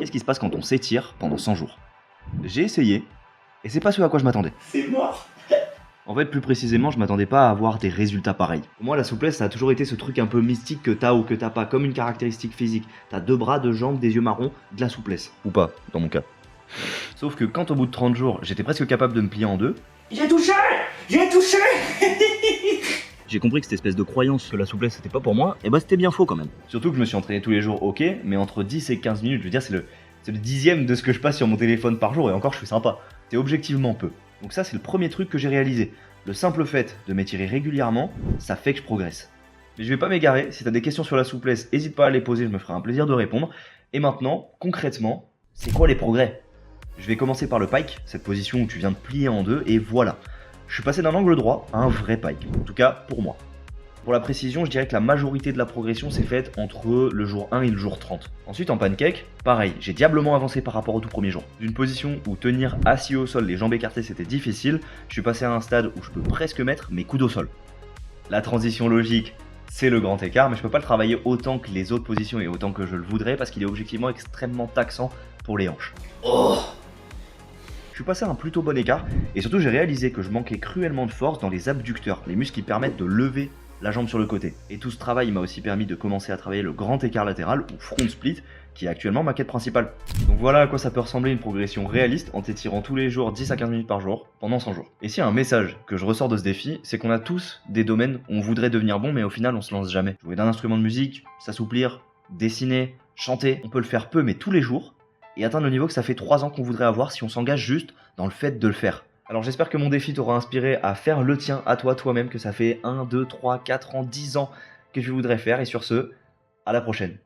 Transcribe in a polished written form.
Qu'est-ce qui se passe quand on s'étire pendant 100 jours? J'ai essayé, et c'est pas ce à quoi je m'attendais. C'est mort. En fait, plus précisément, je m'attendais pas à avoir des résultats pareils. Pour moi, la souplesse, ça a toujours été ce truc un peu mystique que t'as ou que t'as pas, comme une caractéristique physique. T'as 2 bras, 2 jambes, des yeux marrons, de la souplesse. Ou pas, dans mon cas. Sauf que quand au bout de 30 jours, j'étais presque capable de me plier en deux, J'ai touché. j'ai compris que cette espèce de croyance que la souplesse c'était pas pour moi, et bah c'était bien faux quand même. Surtout que je me suis entraîné tous les jours, ok, mais entre 10 et 15 minutes, je veux dire, c'est le dixième de ce que je passe sur mon téléphone par jour, et encore je suis sympa. C'est objectivement peu. Donc ça c'est le premier truc que j'ai réalisé. Le simple fait de m'étirer régulièrement, ça fait que je progresse. Mais je vais pas m'égarer, si t'as des questions sur la souplesse, hésite pas à les poser, je me ferai un plaisir de répondre. Et maintenant, concrètement, c'est quoi les progrès? Je vais commencer par le pike, cette position où tu viens de plier en deux, et voilà. Je suis passé d'un angle droit à un vrai pike, en tout cas pour moi. Pour la précision, je dirais que la majorité de la progression s'est faite entre le jour 1 et le jour 30. Ensuite en pancake, pareil, j'ai diablement avancé par rapport au tout premier jour. D'une position où tenir assis au sol, les jambes écartées c'était difficile, je suis passé à un stade où je peux presque mettre mes coudes au sol. La transition logique, c'est le grand écart, mais je peux pas le travailler autant que les autres positions et autant que je le voudrais parce qu'il est objectivement extrêmement taxant pour les hanches. Oh. Je suis passé à un plutôt bon écart, et surtout j'ai réalisé que je manquais cruellement de force dans les abducteurs, les muscles qui permettent de lever la jambe sur le côté. Et tout ce travail m'a aussi permis de commencer à travailler le grand écart latéral, ou front split, qui est actuellement ma quête principale. Donc voilà à quoi ça peut ressembler une progression réaliste en t'étirant tous les jours 10 à 15 minutes par jour, pendant 100 jours. Et s'il y a un message que je ressors de ce défi, c'est qu'on a tous des domaines où on voudrait devenir bon, mais au final on se lance jamais. Jouer d'un instrument de musique, s'assouplir, dessiner, chanter, on peut le faire peu mais tous les jours, et atteindre le niveau que ça fait 3 ans qu'on voudrait avoir si on s'engage juste dans le fait de le faire. Alors j'espère que mon défi t'aura inspiré à faire le tien à toi-même, que ça fait 1, 2, 3, 4 ans, 10 ans que je voudrais faire, et sur ce, à la prochaine.